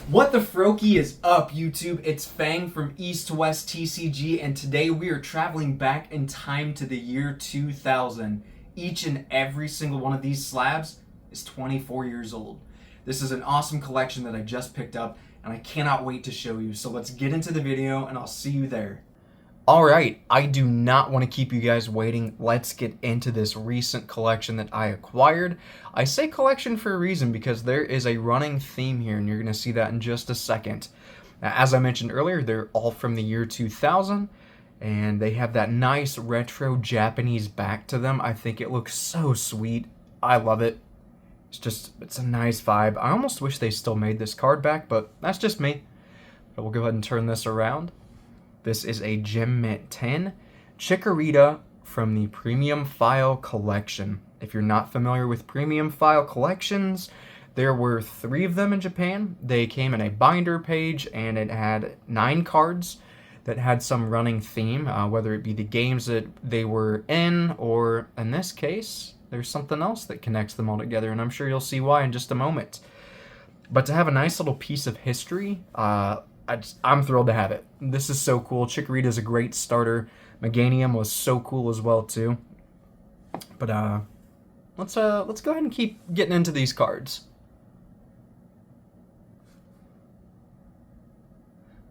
What the Froki is up, YouTube? It's Phang from East to West TCG, and today we are traveling back in time to the year 2000. Each and every single one of these slabs is 24 years old. This is an awesome collection that I just picked up, and I cannot wait to show you. So let's get into the video, and I'll see you there. Alright, I do not want to keep you guys waiting. Let's get into this recent collection that I acquired. I say collection for a reason because there is a running theme here, and you're going to see that in just a second. Now, as I mentioned earlier, they're all from the year 2000, and they have that nice retro Japanese back to them. I think it looks so sweet. I love it. It's a nice vibe. I almost wish they still made this card back, but that's just me. But we'll go ahead and turn this around. This is a Gem Mint 10 Chikorita from the Premium File Collection. If you're not familiar with Premium File Collections, there were 3 of them in Japan. They came in a binder page, and it had 9 cards that had some running theme, whether it be the games that they were in, or in this case, there's something else that connects them all together, and I'm sure you'll see why in just a moment. But to have a nice little piece of history, I'm thrilled to have it. This is so cool. Chikorita is a great starter. Meganium was so cool as well too. But let's go ahead and keep getting into these cards.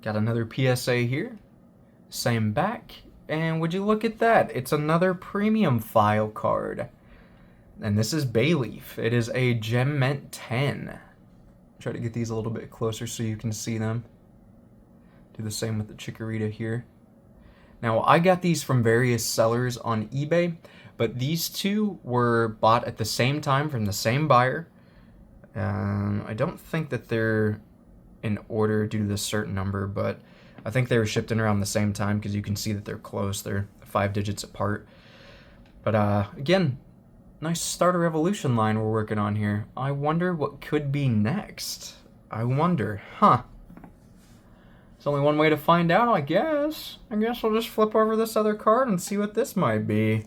Got another PSA here. Same back. And would you look at that? It's another Premium File card. And this is Bayleaf. It is a Gem Mint 10. Try to get these a little bit closer so you can see them. Do the same with the Chikorita here. Now, I got these from various sellers on eBay, but these two were bought at the same time from the same buyer. I don't think that they're in order due to this certain number, but I think they were shipped in around the same time because you can see that they're close. They're 5 digits apart. But again, nice starter evolution line we're working on here. I wonder what could be next. I wonder, There's only one way to find out, I guess. I guess I'll just flip over this other card and see what this might be.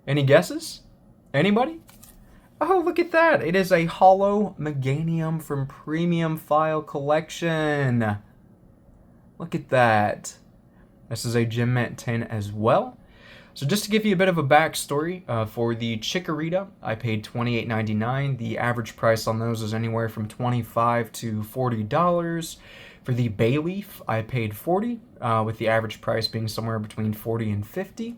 Any guesses? Anybody? Oh, look at that. It is a Holo Meganium from Premium File Collection. Look at that. This is a Gem Mint 10 as well. So just to give you a bit of a backstory, for the Chikorita, I paid $28.99. The average price on those is anywhere from $25 to $40. For the Bayleaf, I paid $40, with the average price being somewhere between $40 and $50.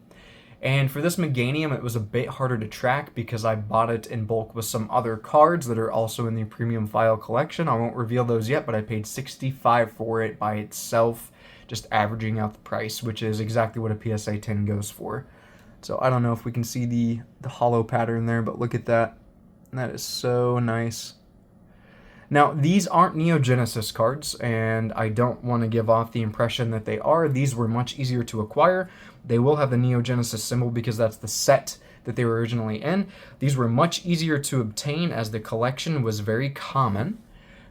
And for this Meganium, it was a bit harder to track because I bought it in bulk with some other cards that are also in the Premium File Collection. I won't reveal those yet, but I paid $65 for it by itself, just averaging out the price, which is exactly what a PSA 10 goes for. So I don't know if we can see the hollow pattern there, but look at that. That is so nice. Now, these aren't Neo Genesis cards, and I don't want to give off the impression that they are. These were much easier to acquire. They will have the Neo Genesis symbol because that's the set that they were originally in. These were much easier to obtain as the collection was very common.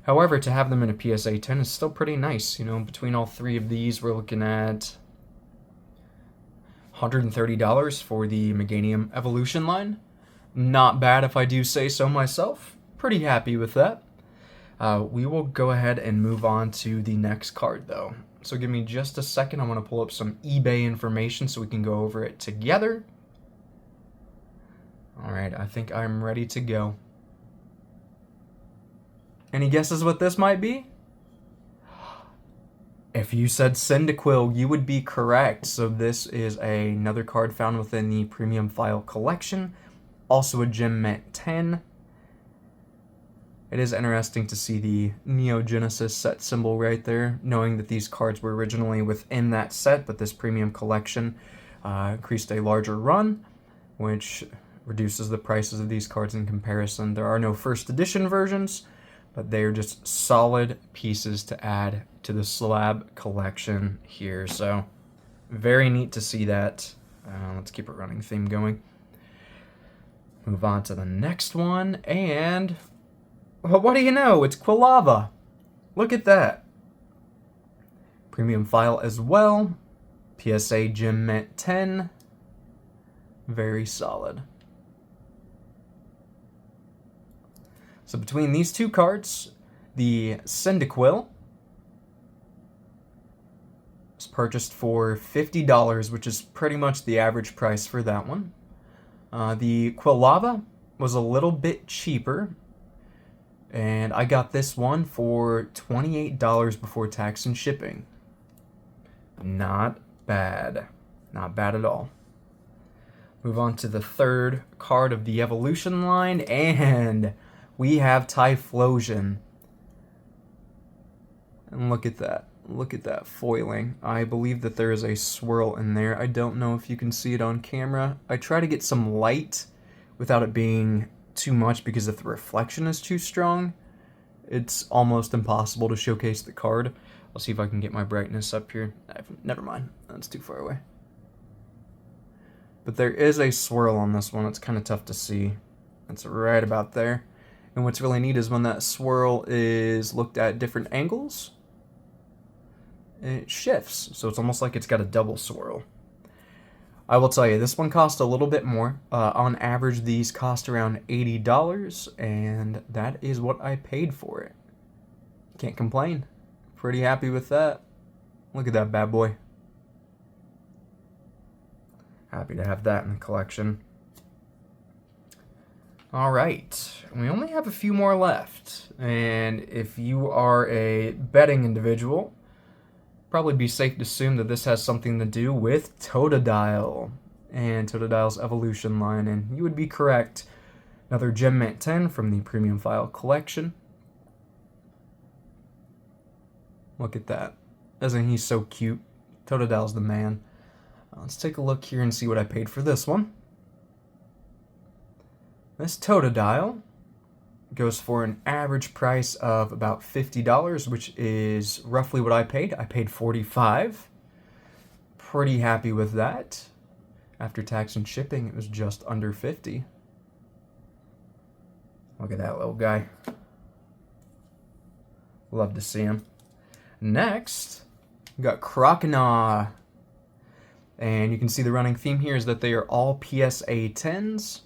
However, to have them in a PSA 10 is still pretty nice. You know, between all 3 of these, we're looking at $130 for the Meganium Evolution line. Not bad if I do say so myself. Pretty happy with that. We will go ahead and move on to the next card, though. So give me just a second. I want to pull up some eBay information so we can go over it together. All right, I think I'm ready to go. Any guesses what this might be? If you said Cyndaquil, you would be correct. So this is another card found within the Premium File Collection. Also a Gem Mint 10. It is interesting to see the Neo Genesis set symbol right there, knowing that these cards were originally within that set, but this Premium Collection increased a larger run, which reduces the prices of these cards in comparison. There are no first edition versions, but they are just solid pieces to add to the Slab collection here. So very neat to see that. Let's keep a running theme going. Move on to the next one, and well, what do you know? It's Quilava. Look at that. Premium File as well. PSA Gem Mint 10. Very solid. So between these two cards, The Cyndaquil was purchased for $50, which is pretty much the average price for that one. The Quilava was a little bit cheaper, and I got this one for $28 before tax and shipping. Not bad. Not bad at all. Move on to the third card of the evolution line, and we have Typhlosion. And look at that. Look at that foiling. I believe that there is a swirl in there. I don't know if you can see it on camera. I try to get some light without it being too much, because if the reflection is too strong, it's almost impossible to showcase the card. I'll see if I can get my brightness up here. Never mind. That's too far away. But there is a swirl on this one. It's kind of tough to see. It's right about there. And what's really neat is when that swirl is looked at different angles, it shifts. So it's almost like it's got a double swirl. I will tell you, this one cost a little bit more. On average, these cost around $80, and that is what I paid for it. Can't complain. Pretty happy with that. Look at that bad boy. Happy to have that in the collection. Alright, we only have a few more left. And if you are a betting individual, probably be safe to assume that this has something to do with Totodile and Totodile's evolution line. And you would be correct. Another Gem Mint 10 from the Premium File collection. Look at that. Isn't he so cute? Totodile's the man. Let's take a look here and see what I paid for this one. This Totodile goes for an average price of about $50, which is roughly what I paid. I paid $45. Pretty happy with that. After tax and shipping, it was just under $50. Look at that little guy. Love to see him. Next, we got Croconaw. And you can see the running theme here is that they are all PSA 10s.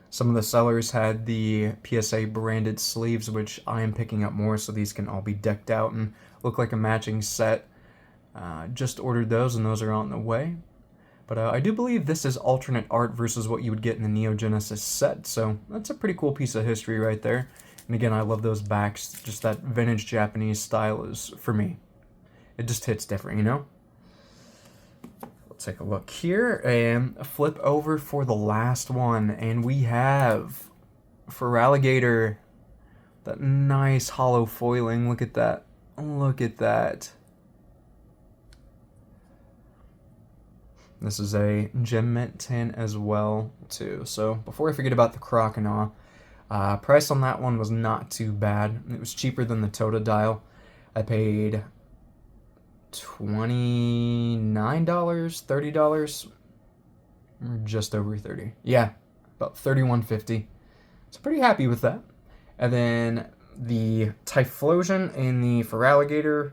Some of the sellers had the PSA branded sleeves, which I am picking up more, so these can all be decked out and look like a matching set. Just ordered those, and those are on the way. But I do believe this is alternate art versus what you would get in the Neo Genesis set, so that's a pretty cool piece of history right there. And again, I love those backs. Just that vintage Japanese style is, for me, it just hits different, you know? Let's take a look here and flip over for the last one. And we have, for Alligator, that nice hollow foiling. Look at that. Look at that. This is a Gem Mint 10 as well, too. So before I forget about the Croconaw, price on that one was not too bad. It was cheaper than the Totodile. I paid $29, $30, just over 30. Yeah, about $31.50. So pretty happy with that. And then the Typhlosion and the Feraligatr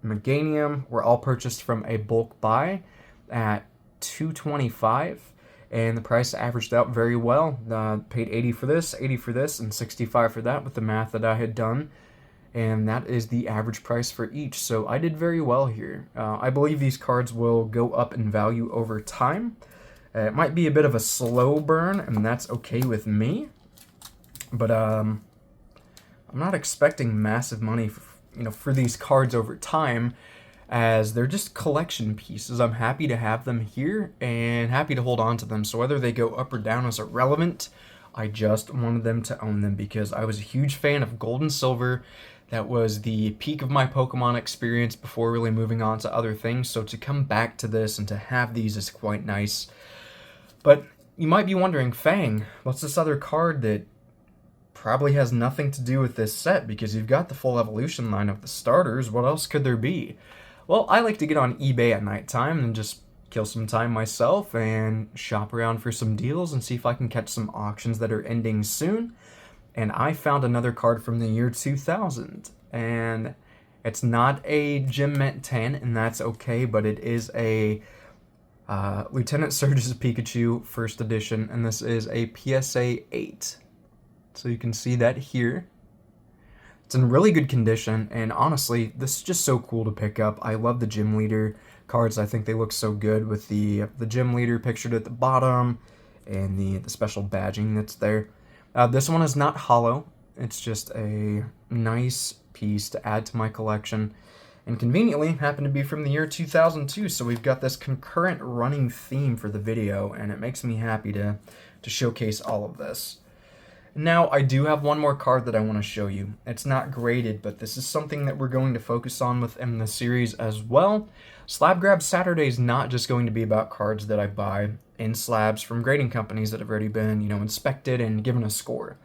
Meganium were all purchased from a bulk buy at $225, and the price averaged out very well. Paid $80 for this, $80 for this, and $65 for that with the math that I had done. And that is the average price for each. So I did very well here. I believe these cards will go up in value over time. It might be a bit of a slow burn, and that's okay with me. But I'm not expecting massive money for these cards over time, as they're just collection pieces. I'm happy to have them here and happy to hold on to them. So whether they go up or down is irrelevant. I just wanted them to own them because I was a huge fan of Gold and Silver. That was the peak of my Pokemon experience before really moving on to other things. So to come back to this and to have these is quite nice. But you might be wondering, Phang, what's this other card that probably has nothing to do with this set? Because you've got the full evolution line of the starters. What else could there be? Well, I like to get on eBay at nighttime and just kill some time myself and shop around for some deals and see if I can catch some auctions that are ending soon. And I found another card from the year 2000, and it's not a Gem Mint 10, and that's okay, but it is a Lieutenant Surge's Pikachu first edition, and this is a PSA 8. So you can see that here. It's in really good condition, and honestly, this is just so cool to pick up. I love the gym leader cards. I think they look so good with the gym leader pictured at the bottom and the special badging that's there. This one is not hollow. It's just a nice piece to add to my collection, and conveniently happened to be from the year 2002, so we've got this concurrent running theme for the video, and it makes me happy to showcase all of this. Now, I do have one more card that I want to show you. It's not graded, but this is something that we're going to focus on within the series as well. Slab Grab Saturday is not just going to be about cards that I buy in slabs from grading companies that have already been, inspected and given a score.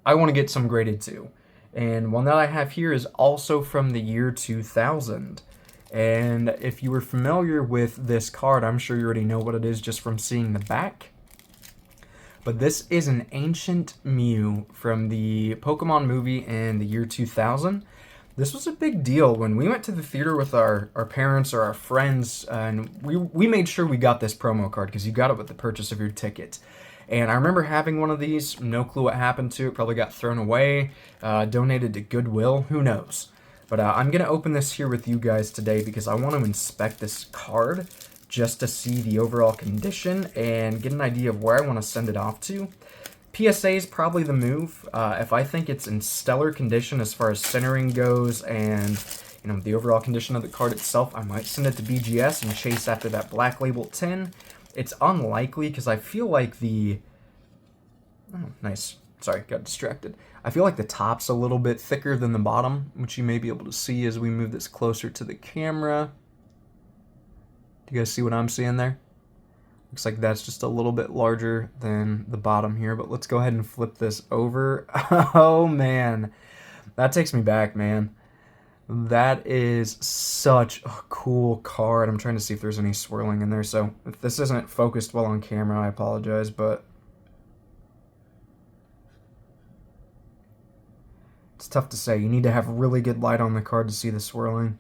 I want to get some graded too. And one that I have here is also from the year 2000. And if you were familiar with this card, I'm sure you already know what it is just from seeing the back. But this is an Ancient Mew from the Pokemon movie in the year 2000. This was a big deal when we went to the theater with our parents or our friends, and we made sure we got this promo card because you got it with the purchase of your ticket. And I remember having one of these, no clue what happened to it, probably got thrown away, donated to Goodwill, who knows. But I'm going to open this here with you guys today because I want to inspect this card just to see the overall condition and get an idea of where I want to send it off to. PSA is probably the move. If I think it's in stellar condition as far as centering goes and the overall condition of the card itself, I might send it to BGS and chase after that Black Label tin. It's unlikely because I feel like nice. Sorry, got distracted. I feel like the top's a little bit thicker than the bottom, which you may be able to see as we move this closer to the camera. Do you guys see what I'm seeing there? Looks like that's just a little bit larger than the bottom here, but let's go ahead and flip this over. Oh, man. That takes me back, man. That is such a cool card. I'm trying to see if there's any swirling in there, so if this isn't focused well on camera, I apologize, but it's tough to say. You need to have really good light on the card to see the swirling.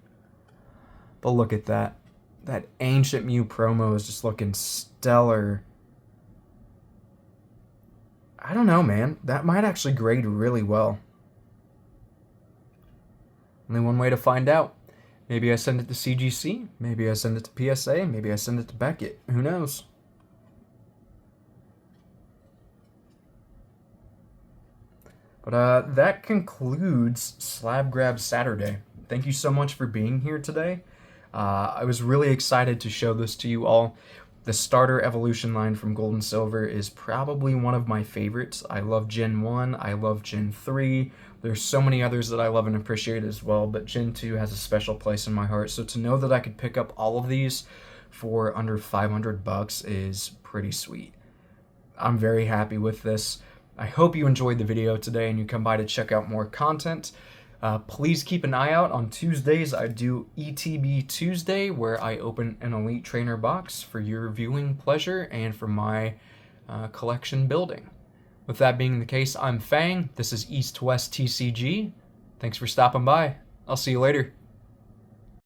But look at that. That Ancient Mew promo is just looking stellar. I don't know, man. That might actually grade really well. Only one way to find out. Maybe I send it to CGC. Maybe I send it to PSA. Maybe I send it to Beckett. Who knows? But that concludes Slab Grab Saturday. Thank you so much for being here today. I was really excited to show this to you all. The starter evolution line from Gold and Silver is probably one of my favorites. I love Gen 1, I love Gen 3. There's so many others that I love and appreciate as well, but Gen 2 has a special place in my heart. So to know that I could pick up all of these for under $500 is pretty sweet. I'm very happy with this. I hope you enjoyed the video today and you come by to check out more content. Please keep an eye out on Tuesdays. I do ETB Tuesday, where I open an Elite Trainer box for your viewing pleasure and for my collection building. With that being the case, I'm Phang. This is East West TCG. Thanks for stopping by. I'll see you later.